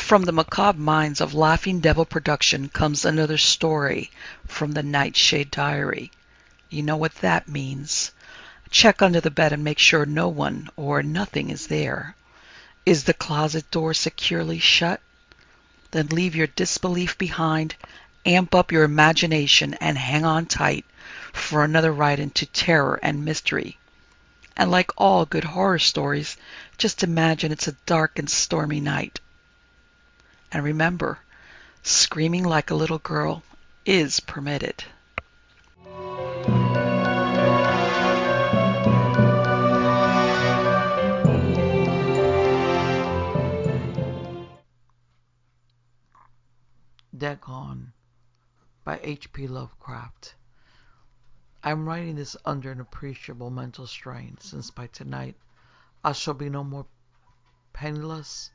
From the macabre minds of Laughing Devil Production comes another story from the Nightshade Diary. You know what that means. Check under the bed and make sure no one or nothing is there. Is the closet door securely shut? Then leave your disbelief behind, amp up your imagination, and hang on tight for another ride into terror and mystery. And like all good horror stories, just imagine it's a dark and stormy night. And remember, screaming like a little girl is permitted. Dagon by H.P. Lovecraft. I'm writing this under an appreciable mental strain, since by tonight I shall be no more penniless,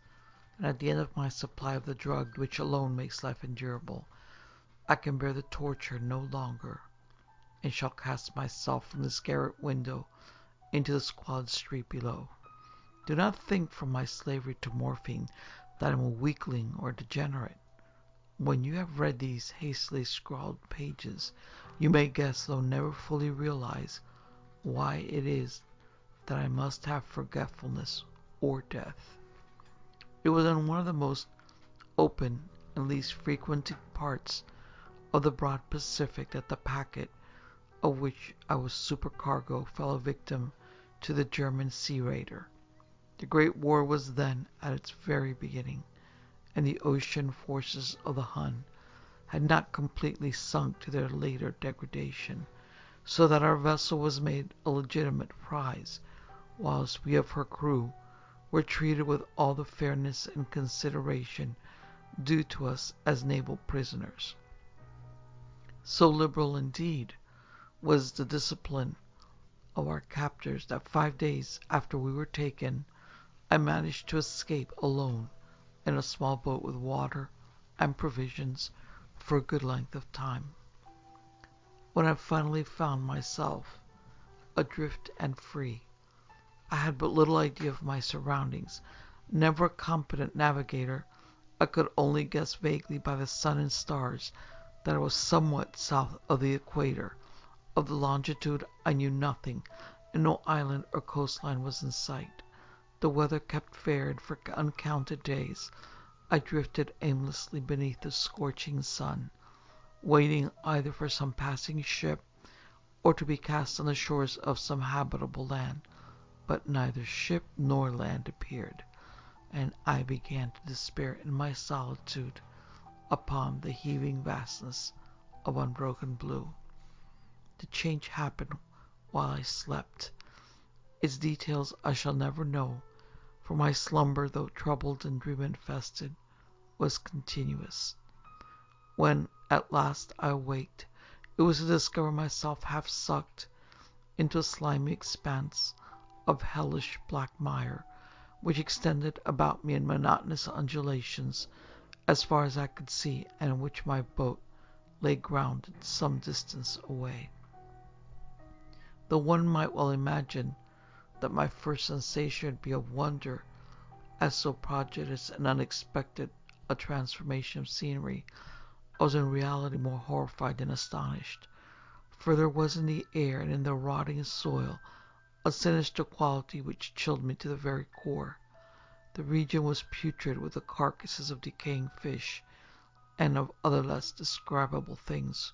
and at the end of my supply of the drug which alone makes life endurable, I can bear the torture no longer, and shall cast myself from this garret window into the squalid street below. Do not think from my slavery to morphine that I am a weakling or a degenerate. When you have read these hastily scrawled pages, you may guess, though never fully realize, why it is that I must have forgetfulness or death. It was in one of the most open and least frequented parts of the broad Pacific that the packet, of which I was supercargo, fell a victim to the German sea raider. The Great War was then at its very beginning, and the ocean forces of the Hun had not completely sunk to their later degradation, so that our vessel was made a legitimate prize, whilst we of her crew were treated with all the fairness and consideration due to us as naval prisoners. So liberal, indeed, was the discipline of our captors that 5 days after we were taken, I managed to escape alone in a small boat with water and provisions for a good length of time. When I finally found myself adrift and free, I had but little idea of my surroundings. Never a competent navigator, I could only guess vaguely by the sun and stars that I was somewhat south of the equator. Of the longitude I knew nothing, and no island or coastline was in sight. The weather kept fair, and for uncounted days I drifted aimlessly beneath the scorching sun, waiting either for some passing ship or to be cast on the shores of some habitable land. But neither ship nor land appeared, and I began to despair in my solitude upon the heaving vastness of unbroken blue. The change happened while I slept. Its details I shall never know, for my slumber, though troubled and dream-infested, was continuous. When at last I awaked, it was to discover myself half sucked into a slimy expanse of hellish black mire, which extended about me in monotonous undulations as far as I could see, and in which my boat lay grounded some distance away. Though one might well imagine that my first sensation would be of wonder at so prodigious and unexpected a transformation of scenery, I was in reality more horrified than astonished, for there was in the air and in the rotting soil a sinister quality which chilled me to the very core. The region was putrid with the carcasses of decaying fish and of other less describable things,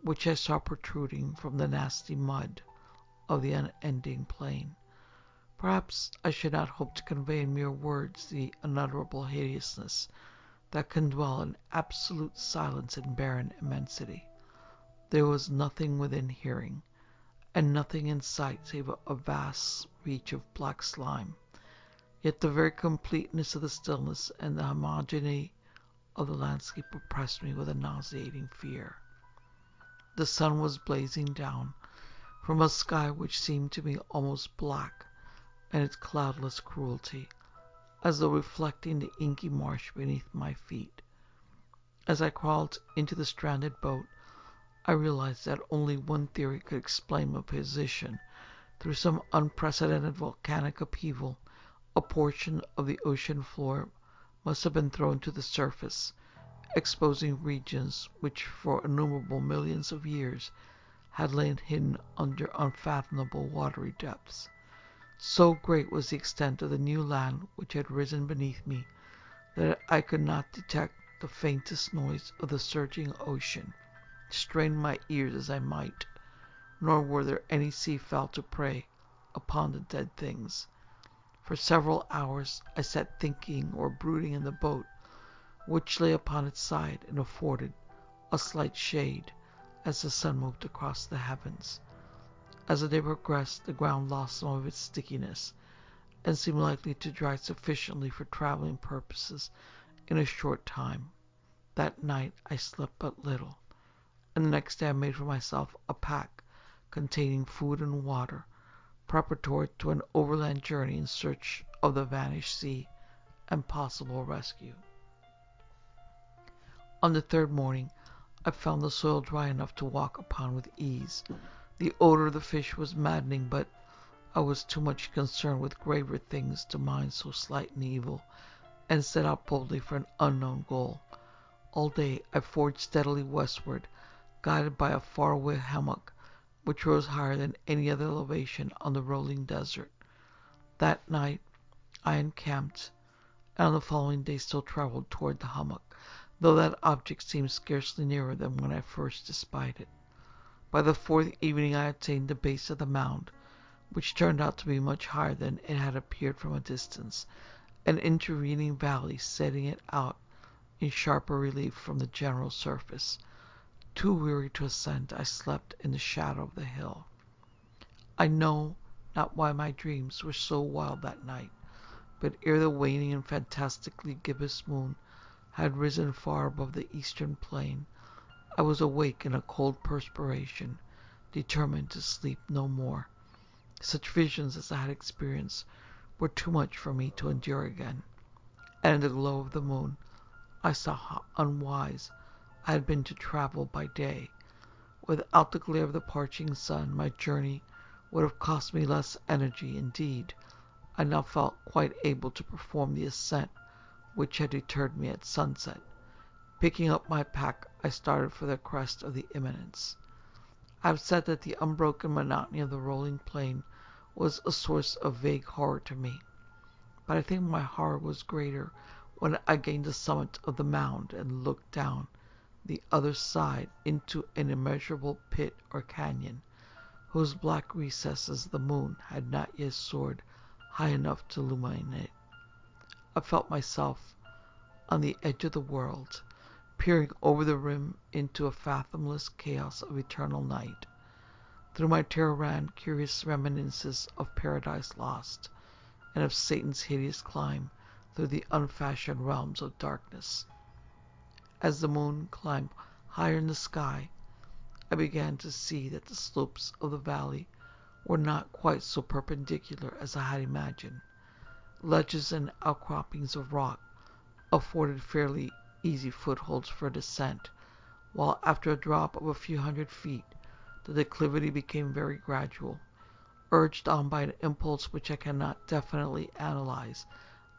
which I saw protruding from the nasty mud of the unending plain. Perhaps I should not hope to convey in mere words the unutterable hideousness that can dwell in absolute silence and barren immensity. There was nothing within hearing, and nothing in sight save a vast reach of black slime. Yet the very completeness of the stillness and the homogeneity of the landscape oppressed me with a nauseating fear. The sun was blazing down from a sky which seemed to me almost black in its cloudless cruelty, as though reflecting the inky marsh beneath my feet. As I crawled into the stranded boat, I realized that only one theory could explain my position. Through some unprecedented volcanic upheaval, a portion of the ocean floor must have been thrown to the surface, exposing regions which for innumerable millions of years had lain hidden under unfathomable watery depths. So great was the extent of the new land which had risen beneath me that I could not detect the faintest noise of the surging ocean, strain my ears as I might, nor were there any sea-fowl to prey upon the dead things. For several hours I sat thinking or brooding in the boat, which lay upon its side and afforded a slight shade as the sun moved across the heavens. As the day progressed, the ground lost some of its stickiness, and seemed likely to dry sufficiently for traveling purposes in a short time. That night I slept but little, and the next day I made for myself a pack containing food and water, preparatory to an overland journey in search of the vanished sea and possible rescue. On the third morning, I found the soil dry enough to walk upon with ease. The odor of the fish was maddening, but I was too much concerned with graver things to mind so slight an evil, and set out boldly for an unknown goal. All day I forged steadily westward, guided by a faraway hummock which rose higher than any other elevation on the rolling desert. That night I encamped, and on the following day still traveled toward the hummock, though that object seemed scarcely nearer than when I first espied it. By the fourth evening I attained the base of the mound, which turned out to be much higher than it had appeared from a distance, an intervening valley setting it out in sharper relief from the general surface. Too weary to ascend, I slept in the shadow of the hill. I know not why my dreams were so wild that night, but ere the waning and fantastically gibbous moon had risen far above the eastern plain, I was awake in a cold perspiration, determined to sleep no more. Such visions as I had experienced were too much for me to endure again, and in the glow of the moon I saw how unwise I had been to travel by day. Without the glare of the parching sun, my journey would have cost me less energy. Indeed, I now felt quite able to perform the ascent which had deterred me at sunset. Picking up my pack, I started for the crest of the eminence. I have said that the unbroken monotony of the rolling plain was a source of vague horror to me, but I think my horror was greater when I gained the summit of the mound and looked down the other side into an immeasurable pit or canyon, whose black recesses the moon had not yet soared high enough to illuminate. I felt myself on the edge of the world, peering over the rim into a fathomless chaos of eternal night. Through my terror ran curious reminiscences of Paradise Lost, and of Satan's hideous climb through the unfashioned realms of darkness. As the moon climbed higher in the sky, I began to see that the slopes of the valley were not quite so perpendicular as I had imagined. Ledges and outcroppings of rock afforded fairly easy footholds for descent, while after a drop of a few hundred feet, the declivity became very gradual. Urged on by an impulse which I cannot definitely analyze,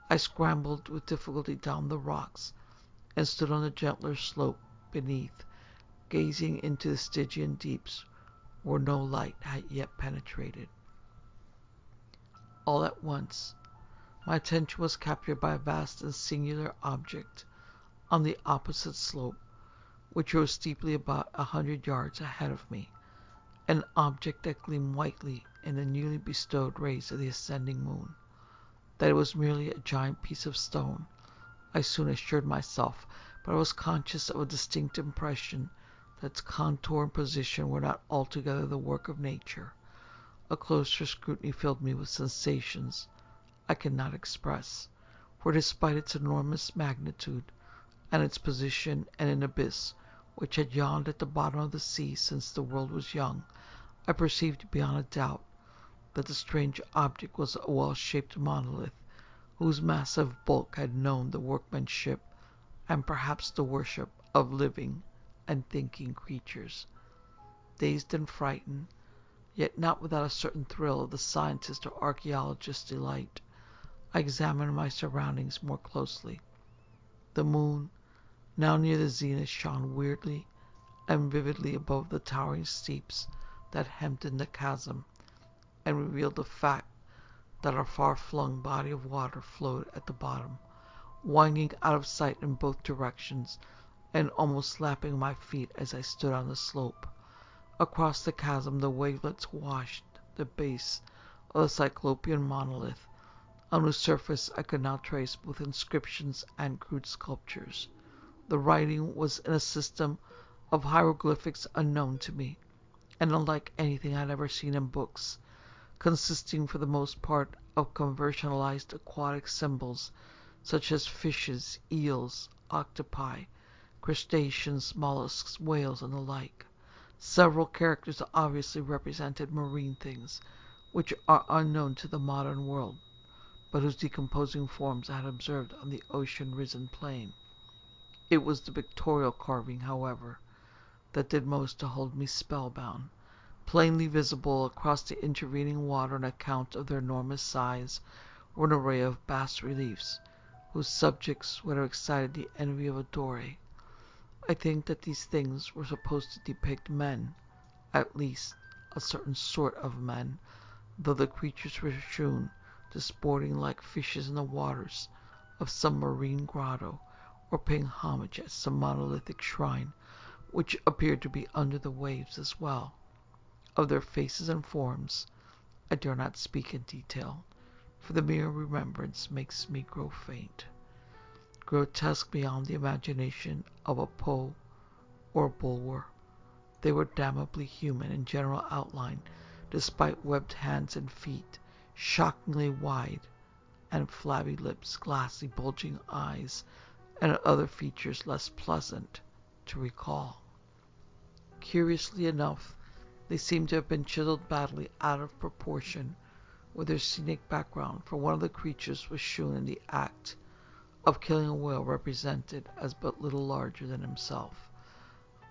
I scrambled with difficulty down the rocks and stood on the gentler slope beneath, gazing into the Stygian deeps where no light had yet penetrated. All at once, my attention was captured by a vast and singular object on the opposite slope, which rose steeply about 100 yards ahead of me, an object that gleamed whitely in the newly bestowed rays of the ascending moon. That it was merely a giant piece of stone, I soon assured myself, but I was conscious of a distinct impression that its contour and position were not altogether the work of nature. A closer scrutiny filled me with sensations I cannot express, for despite its enormous magnitude, and its position in an abyss which had yawned at the bottom of the sea since the world was young, I perceived beyond a doubt that the strange object was a well-shaped monolith, whose massive bulk had known the workmanship and perhaps the worship of living and thinking creatures. Dazed and frightened, yet not without a certain thrill of the scientist or archaeologist's delight, I examined my surroundings more closely. The moon, now near the zenith, shone weirdly and vividly above the towering steeps that hemmed in the chasm, and revealed the fact that a far-flung body of water flowed at the bottom, winding out of sight in both directions, and almost slapping my feet as I stood on the slope. Across the chasm the wavelets washed the base of the cyclopean monolith, on whose surface I could now trace both inscriptions and crude sculptures. The writing was in a system of hieroglyphics unknown to me, and unlike anything I had ever seen in books, consisting for the most part of conventionalized aquatic symbols such as fishes, eels, octopi, crustaceans, mollusks, whales, and the like. Several characters obviously represented marine things, which are unknown to the modern world, but whose decomposing forms I had observed on the ocean-risen plain. It was the pictorial carving, however, that did most to hold me spellbound. Plainly visible across the intervening water on account of their enormous size were an array of bas-reliefs, whose subjects would have excited the envy of a Doré. I think that these things were supposed to depict men, at least a certain sort of men, though the creatures were shewn disporting like fishes in the waters of some marine grotto, or paying homage at some monolithic shrine, which appeared to be under the waves as well. Of their faces and forms I dare not speak in detail, for the mere remembrance makes me grow faint. Grotesque beyond the imagination of a Poe or a Bulwer, they were damnably human in general outline, despite webbed hands and feet, shockingly wide, and flabby lips, glassy, bulging eyes, and other features less pleasant to recall. Curiously enough, they seemed to have been chiseled badly out of proportion with their scenic background, for one of the creatures was shewn in the act of killing a whale represented as but little larger than himself.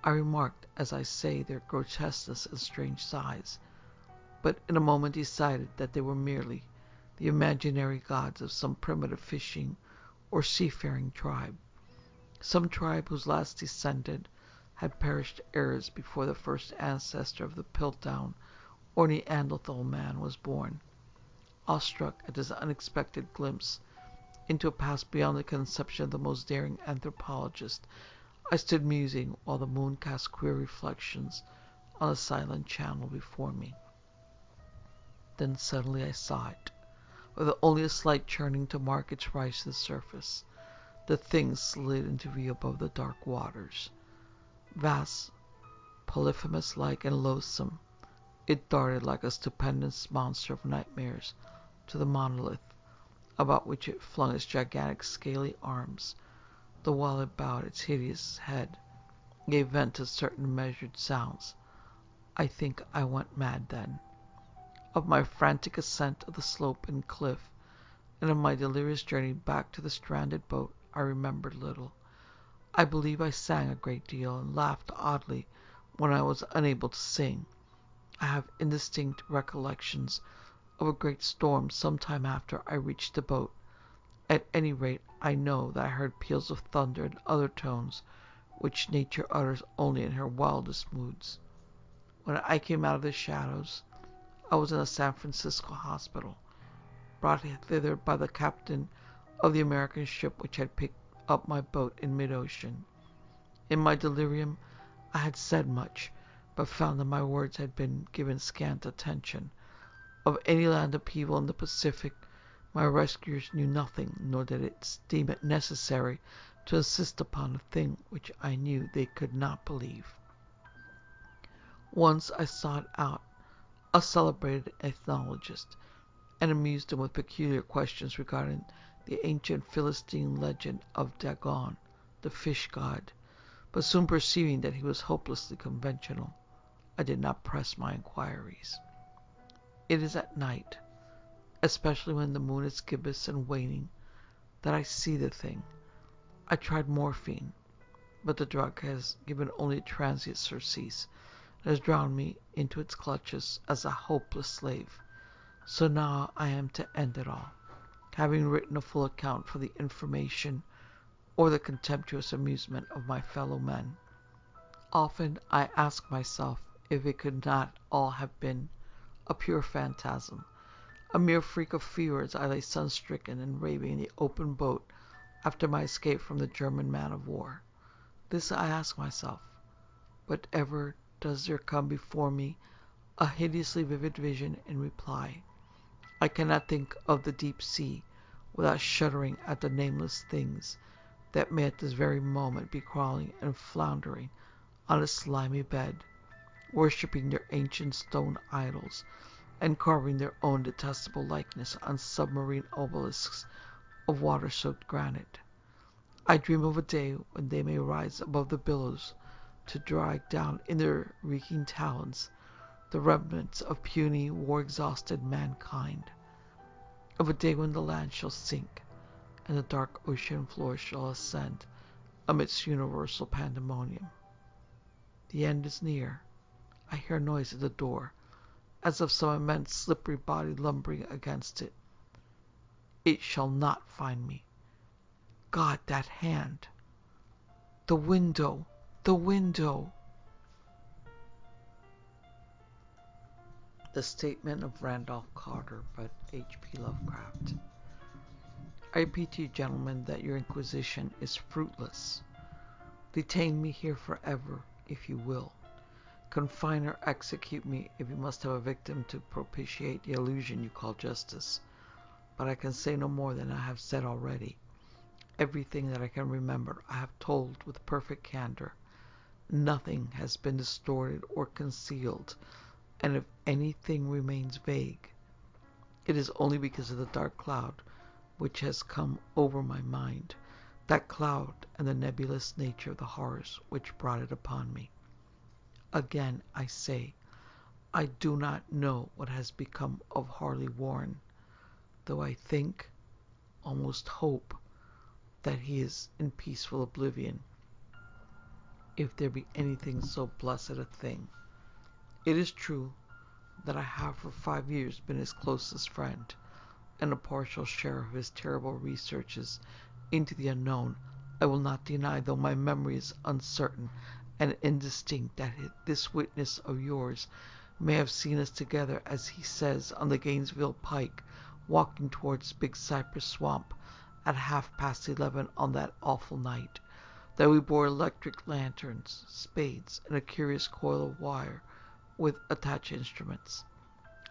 I remarked, as I say, their grotesqueness and strange size, but in a moment decided that they were merely the imaginary gods of some primitive fishing or seafaring tribe, some tribe whose last descendant had perished eras before the first ancestor of the Piltdown or Neanderthal man was born. Awestruck at this unexpected glimpse into a past beyond the conception of the most daring anthropologist, I stood musing while the moon cast queer reflections on the silent channel before me. Then suddenly I saw it, with only a slight churning to mark its rise to the surface. The thing slid into view above the dark waters. Vast, Polyphemus-like and loathsome, it darted like a stupendous monster of nightmares to the monolith, about which it flung its gigantic scaly arms, the while it bowed its hideous head, gave vent to certain measured sounds. I think I went mad then. Of my frantic ascent of the slope and cliff, and of my delirious journey back to the stranded boat, I remembered little. I believe I sang a great deal, and laughed oddly when I was unable to sing. I have indistinct recollections of a great storm some time after I reached the boat. At any rate, I know that I heard peals of thunder and other tones which nature utters only in her wildest moods. When I came out of the shadows, I was in a San Francisco hospital, brought thither by the captain of the American ship which had picked up my boat in mid-ocean. In my delirium, I had said much, but found that my words had been given scant attention. Of any land upheaval in the Pacific, my rescuers knew nothing, nor did it deem it necessary to insist upon a thing which I knew they could not believe. Once I sought out a celebrated ethnologist, and amused him with peculiar questions regarding the ancient Philistine legend of Dagon, the fish god, but soon perceiving that he was hopelessly conventional, I did not press my inquiries. It is at night, especially when the moon is gibbous and waning, that I see the thing. I tried morphine, but the drug has given only a transient surcease, and has drawn me into its clutches as a hopeless slave. So now I am to end it all, having written a full account for the information or the contemptuous amusement of my fellow men. Often I ask myself if it could not all have been a pure phantasm, a mere freak of fear as I lay sun-stricken and raving in the open boat after my escape from the German man-of-war. This I ask myself, but ever does there come before me a hideously vivid vision in reply. I cannot think of the deep sea without shuddering at the nameless things that may at this very moment be crawling and floundering on its slimy bed, worshipping their ancient stone idols, and carving their own detestable likeness on submarine obelisks of water-soaked granite. I dream of a day when they may rise above the billows to drag down in their reeking talons the remnants of puny, war-exhausted mankind. Of a day when the land shall sink, and the dark ocean floor shall ascend amidst universal pandemonium. The end is near. I hear a noise at the door, as of some immense slippery body lumbering against it. It shall not find me. God, that hand! The window! The window! The Statement of Randolph Carter by H.P. Lovecraft. I repeat to you, gentlemen, that your inquisition is fruitless. Detain me here forever, if you will. Confine or execute me if you must have a victim to propitiate the illusion you call justice. But I can say no more than I have said already. Everything that I can remember I have told with perfect candor. Nothing has been distorted or concealed, and if anything remains vague, it is only because of the dark cloud which has come over my mind, that cloud and the nebulous nature of the horrors which brought it upon me. Again I say, I do not know what has become of Harley Warren, though I think, almost hope, that he is in peaceful oblivion, if there be anything so blessed a thing. It is true that I have for 5 years been his closest friend, and a partial share of his terrible researches into the unknown. I will not deny, though my memory is uncertain and indistinct, that this witness of yours may have seen us together, as he says, on the Gainesville Pike, walking towards Big Cypress Swamp at 11:30 on that awful night, that we bore electric lanterns, spades, and a curious coil of wire with attached instruments.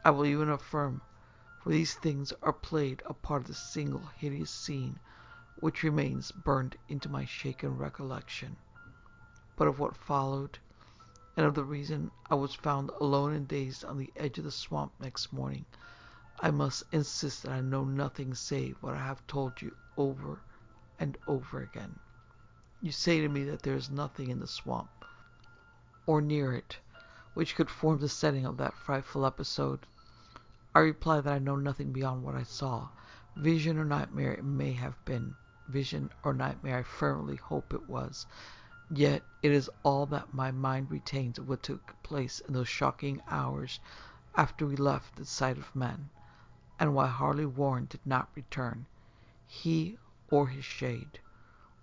I will even affirm, for these things are played a part of the single hideous scene which remains burned into my shaken recollection. But of what followed, and of the reason I was found alone and dazed on the edge of the swamp next morning, I must insist that I know nothing save what I have told you over and over again. You say to me that there is nothing in the swamp, or near it, which could form the setting of that frightful episode. I reply that I know nothing beyond what I saw. Vision or nightmare it may have been. Vision or nightmare I firmly hope it was. Yet it is all that my mind retains of what took place in those shocking hours after we left the sight of men, and why Harley Warren did not return. He or his shade,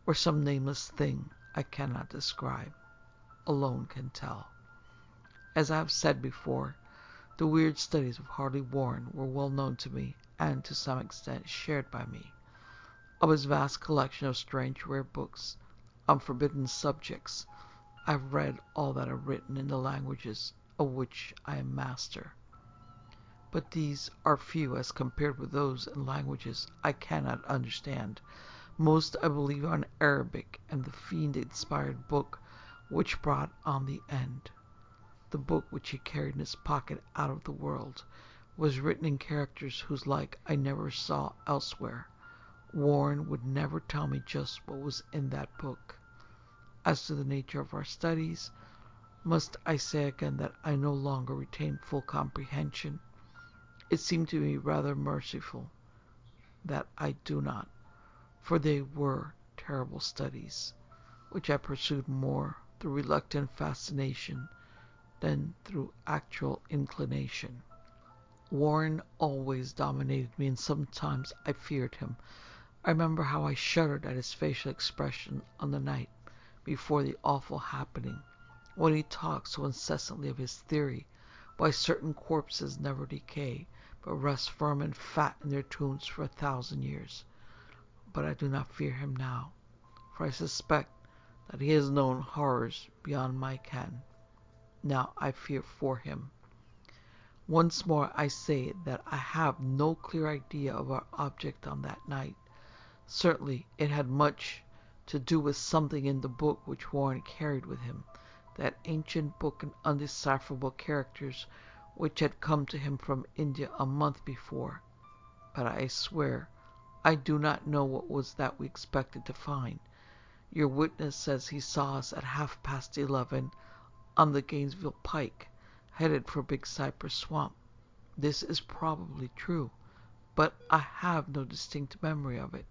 or some nameless thing I cannot describe, alone can tell. As I have said before, the weird studies of Harley Warren were well known to me, and to some extent shared by me. Of his vast collection of strange rare books on forbidden subjects, I have read all that are written in the languages of which I am master. But these are few as compared with those in languages I cannot understand. Most, I believe, are in Arabic, and the fiend-inspired book which brought on the end, the book which he carried in his pocket out of the world, was written in characters whose like I never saw elsewhere. Warren would never tell me just what was in that book. As to the nature of our studies, must I say again that I no longer retain full comprehension? It seemed to me rather merciful that I do not, for they were terrible studies, which I pursued more through reluctant fascination than through actual inclination. Warren always dominated me, and sometimes I feared him. I remember how I shuddered at his facial expression on the night before the awful happening, when he talked so incessantly of his theory why certain corpses never decay, but rest firm and fat in their tombs for 1,000 years. But I do not fear him now, for I suspect that he has known horrors beyond my ken. Now I fear for him. Once more I say that I have no clear idea of our object on that night. Certainly it had much to do with something in the book which Warren carried with him, that ancient book in undecipherable characters which had come to him from India a month before. But I swear I do not know what was that we expected to find. Your witness says he saw us at 11:30 on the Gainesville Pike, headed for Big Cypress Swamp. This is probably true, but I have no distinct memory of it.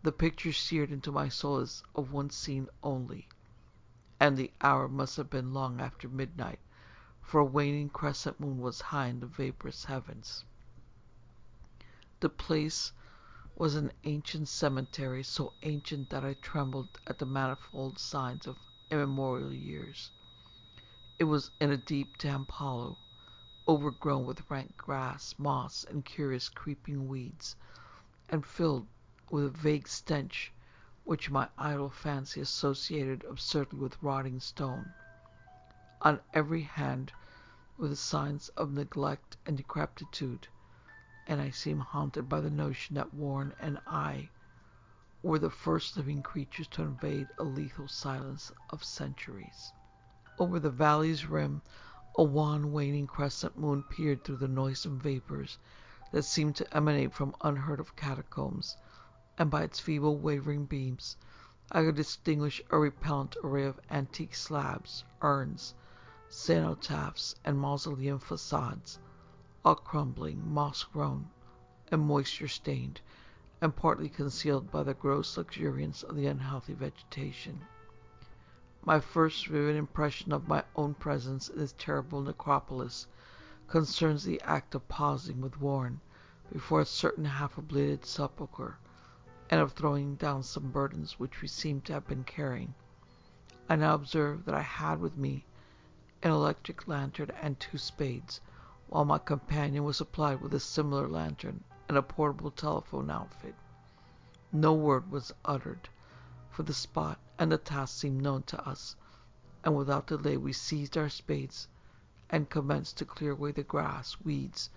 The picture seared into my soul is of one scene only, and the hour must have been long after midnight, for a waning crescent moon was high in the vaporous heavens. The place was an ancient cemetery, so ancient that I trembled at the manifold signs of immemorial years. It was in a deep, damp hollow, overgrown with rank grass, moss, and curious creeping weeds, and filled with a vague stench which my idle fancy associated absurdly with rotting stone. On every hand were the signs of neglect and decrepitude, and I seemed haunted by the notion that Warren and I were the first living creatures to invade a lethal silence of centuries. Over the valley's rim, a wan, waning crescent moon peered through the noisome vapors that seemed to emanate from unheard-of catacombs, and by its feeble, wavering beams I could distinguish a repellent array of antique slabs, urns, cenotaphs, and mausoleum facades, all crumbling, moss-grown, and moisture-stained, and partly concealed by the gross luxuriance of the unhealthy vegetation. My first vivid impression of my own presence in this terrible necropolis concerns the act of pausing with Warren before a certain half-obliterated sepulchre, and of throwing down some burdens which we seemed to have been carrying. I now observed that I had with me an electric lantern and 2 spades, while my companion was supplied with a similar lantern and a portable telephone outfit. No word was uttered, for the spot and the task seemed known to us, and without delay we seized our spades and commenced to clear away the grass, weeds,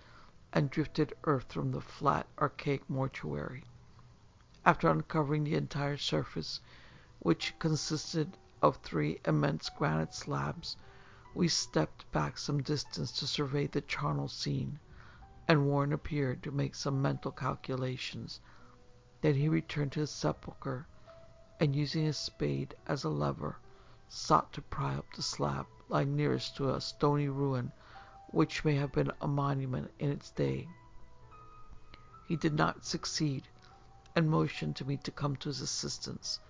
and drifted earth from the flat, archaic mortuary. After uncovering the entire surface, which consisted of 3 immense granite slabs, we stepped back some distance to survey the charnel scene, and Warren appeared to make some mental calculations. Then he returned to his sepulchre, and using his spade as a lever, sought to pry up the slab lying nearest to a stony ruin which may have been a monument in its day. He did not succeed, and motioned to me to come to his assistance.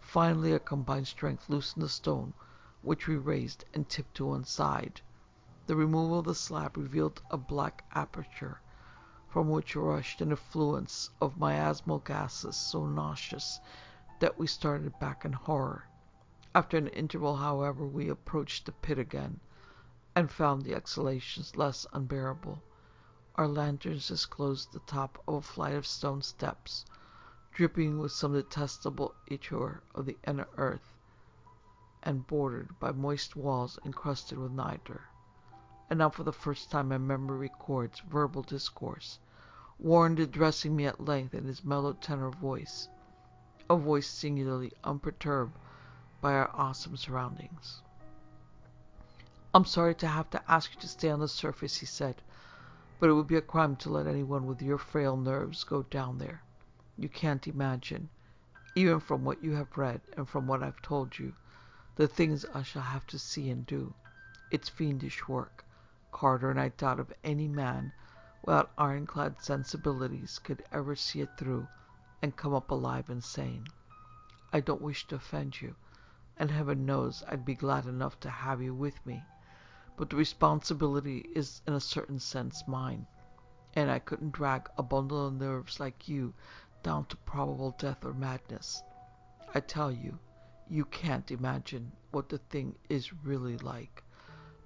Finally, our combined strength loosened the stone, which we raised and tipped to one side. The removal of the slab revealed a black aperture, from which rushed an effluence of miasmal gases so nauseous that we started back in horror. After an interval, however, we approached the pit again, and found the exhalations less unbearable. Our lanterns disclosed the top of a flight of stone steps, dripping with some detestable ichor of the inner earth, and bordered by moist walls encrusted with nitre. And now for the first time my memory records verbal discourse, Warren addressing me at length in his mellow tenor voice, a voice singularly unperturbed by our awesome surroundings. "I'm sorry to have to ask you to stay on the surface," he said, "but it would be a crime to let anyone with your frail nerves go down there. You can't imagine, even from what you have read and from what I've told you, the things I shall have to see and do. It's fiendish work, Carter, and I doubt if any man without ironclad sensibilities could ever see it through and come up alive and sane. I don't wish to offend you, and heaven knows I'd be glad enough to have you with me, but the responsibility is in a certain sense mine, and I couldn't drag a bundle of nerves like you down to probable death or madness. I tell you, you can't imagine what the thing is really like.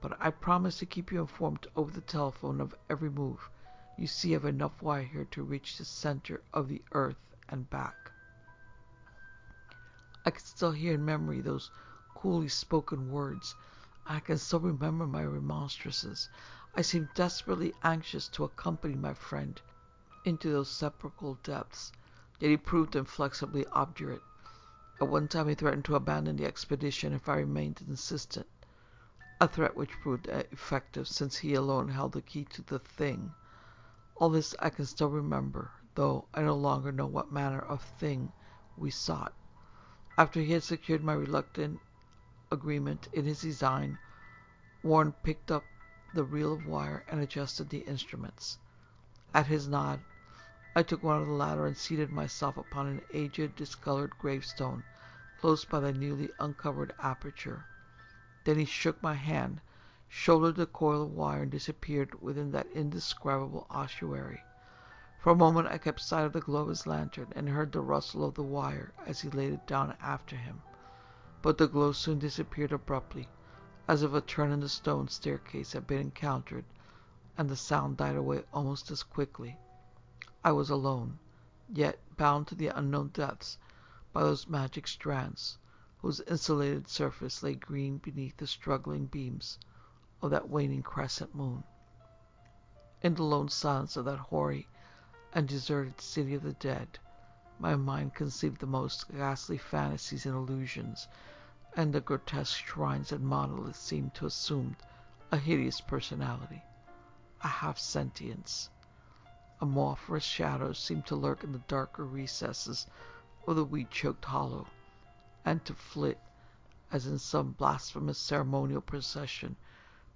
But I promise to keep you informed over the telephone of every move. You see, I have enough wire here to reach the center of the earth and back. I can still hear in memory those coolly spoken words. I can still remember my remonstrances. I seemed desperately anxious to accompany my friend into those sepulchral depths, yet he proved inflexibly obdurate. At one time he threatened to abandon the expedition if I remained insistent, a threat which proved effective since he alone held the key to the thing. All this I can still remember, though I no longer know what manner of thing we sought. After he had secured my reluctant agreement in his design, Warren picked up the reel of wire and adjusted the instruments. At his nod, I took one of the latter and seated myself upon an aged, discolored gravestone close by the newly uncovered aperture. Then he shook my hand, shouldered the coil of wire, and disappeared within that indescribable ossuary. For a moment I kept sight of the glow of his lantern, and heard the rustle of the wire as he laid it down after him. But the glow soon disappeared abruptly, as if a turn in the stone staircase had been encountered, and the sound died away almost as quickly. I was alone, yet bound to the unknown depths by those magic strands, whose insulated surface lay green beneath the struggling beams of that waning crescent moon. In the lone silence of that hoary and deserted city of the dead, my mind conceived the most ghastly fantasies and illusions, and the grotesque shrines and monoliths seemed to assume a hideous personality, a half-sentience. Amorphous shadows seemed to lurk in the darker recesses of the weed-choked hollow, and to flit, as in some blasphemous ceremonial procession,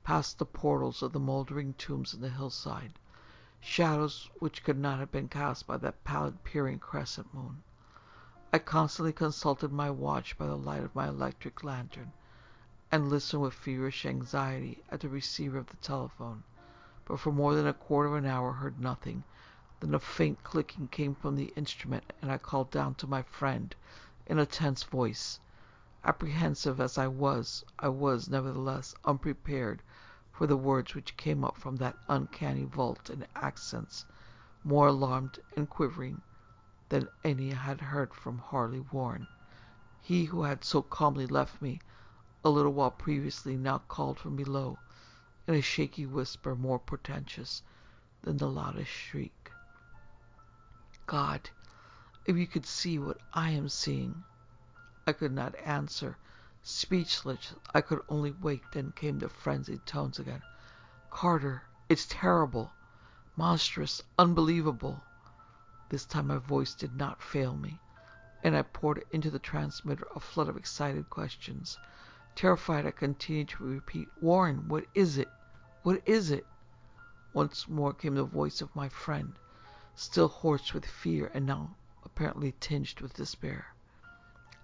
past the portals of the mouldering tombs on the hillside, shadows which could not have been cast by that pallid peering crescent moon. I constantly consulted my watch by the light of my electric lantern, and listened with feverish anxiety at the receiver of the telephone, but for more than a quarter of an hour heard nothing. Then a faint clicking came from the instrument, and I called down to my friend in a tense voice. Apprehensive as I was nevertheless unprepared for the words which came up from that uncanny vault in accents more alarmed and quivering than any I had heard from Harley Warren. He who had so calmly left me a little while previously now called from below in a shaky whisper more portentous than the loudest shriek. God, if you could see what I am seeing. I could not answer. Speechless, I could only wait. Then came the frenzied tones again. Carter, it's terrible, monstrous, unbelievable. This time my voice did not fail me, and I poured into the transmitter a flood of excited questions. Terrified, I continued to repeat, Warren, what is it? What is it? Once more came the voice of my friend, still hoarse with fear and now apparently tinged with despair.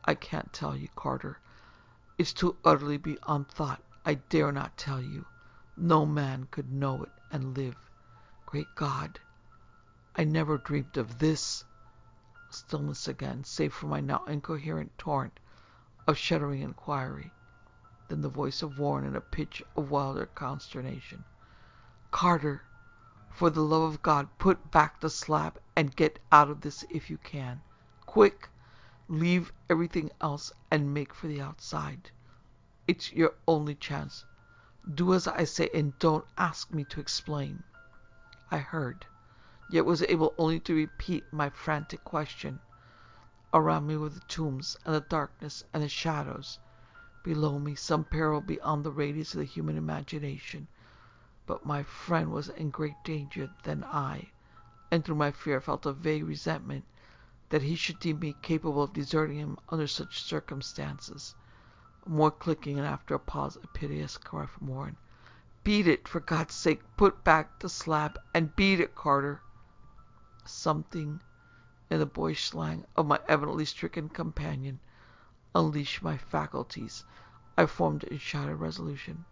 I can't tell you, Carter. It's too utterly beyond thought. I dare not tell you. No man could know it and live. Great God, I never dreamed of this. Stillness again, save for my now incoherent torrent of shuddering inquiry. Then the voice of Warren in a pitch of wilder consternation. Carter, for the love of God, put back the slab and get out of this if you can. Quick! Leave everything else and make for the outside. It's your only chance. Do as I say and don't ask me to explain. I heard, yet was able only to repeat my frantic question. Around me were the tombs and the darkness and the shadows. Below me some peril beyond the radius of the human imagination. But my friend was in great danger than I, and through my fear I felt a vague resentment that he should deem me capable of deserting him under such circumstances. More clicking, and after a pause, a piteous cry from Warren. Beat it, for God's sake, put back the slab, and beat it, Carter. Something in the boyish slang of my evidently stricken companion unleashed my faculties. I formed a shattered resolution.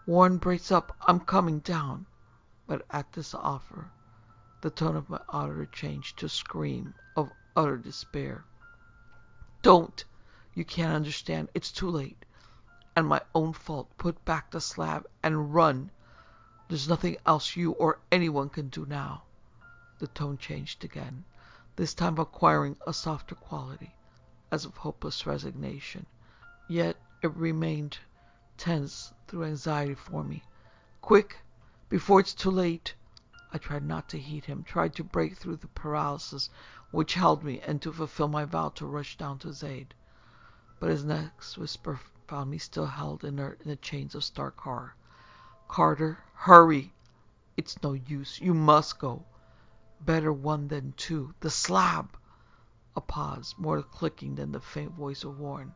Warren, brace up, I'm coming down. But at this offer, The tone of my auditor changed to a scream of utter despair. Don't! You can't understand. It's too late. And my own fault. Put back the slab and run. There's nothing else you or anyone can do now. The tone changed again, this time acquiring a softer quality, as of hopeless resignation. Yet it remained tense through anxiety for me. Quick! Before it's too late! I tried not to heed him, tried to break through the paralysis which held me and to fulfill my vow to rush down to his aid. But his next whisper found me still held inert in the chains of stark horror. Carter, hurry! It's no use. You must go. Better one than two. The slab! A pause, more clicking than the faint voice of Warren.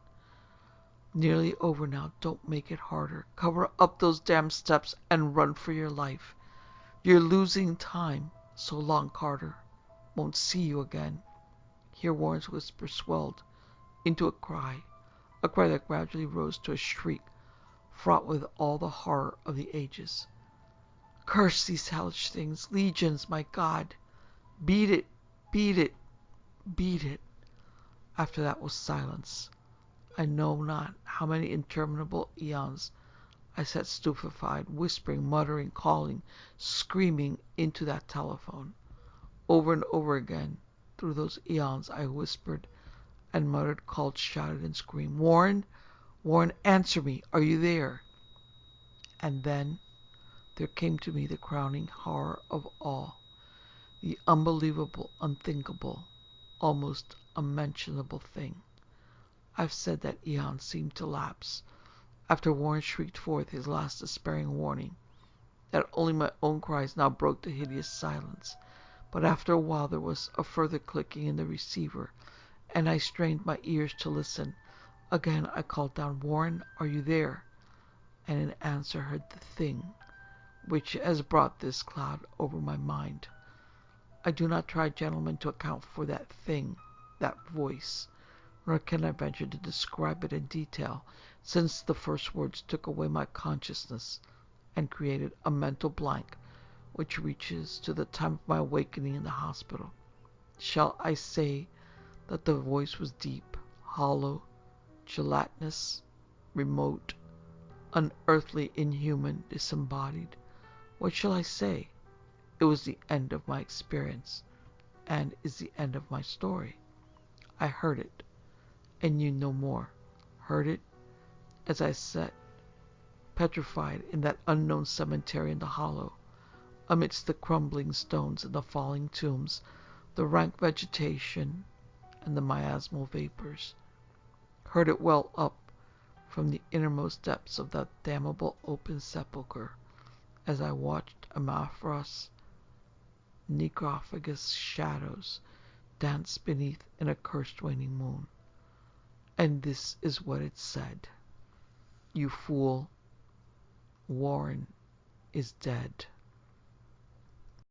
Nearly over now. Don't make it harder. Cover up those damn steps and run for your life. You're losing time. So long, Carter. Won't see you again. Here Warren's whisper swelled into a cry that gradually rose to a shriek, fraught with all the horror of the ages. Curse these hellish things. Legions, my God. Beat it, beat it, beat it. After that was silence. I know not how many interminable eons I sat stupefied, whispering, muttering, calling, screaming into that telephone. Over and over again, through those eons, I whispered and muttered, called, shouted, and screamed, Warren, Warren, answer me. Are you there? And then there came to me the crowning horror of all, the unbelievable, unthinkable, almost unmentionable thing. I've said that eons seemed to lapse after Warren shrieked forth his last despairing warning, that only my own cries now broke the hideous silence. But after a while there was a further clicking in the receiver, and I strained my ears to listen. Again I called down, Warren, are you there? And in answer heard the thing which has brought this cloud over my mind. I do not try, gentlemen, to account for that thing, that voice, nor can I venture to describe it in detail, since the first words took away my consciousness and created a mental blank which reaches to the time of my awakening in the hospital. Shall I say that the voice was deep, hollow, gelatinous, remote, unearthly, inhuman, disembodied? What shall I say? It was the end of my experience, and is the end of my story. I heard it, and knew no more. Heard it as I sat petrified in that unknown cemetery in the hollow, amidst the crumbling stones and the falling tombs, the rank vegetation and the miasmal vapors. Heard it well up from the innermost depths of that damnable open sepulchre, as I watched amorphous necrophagous shadows dance beneath an accursed waning moon. And this is what it said. You fool, Warren is dead.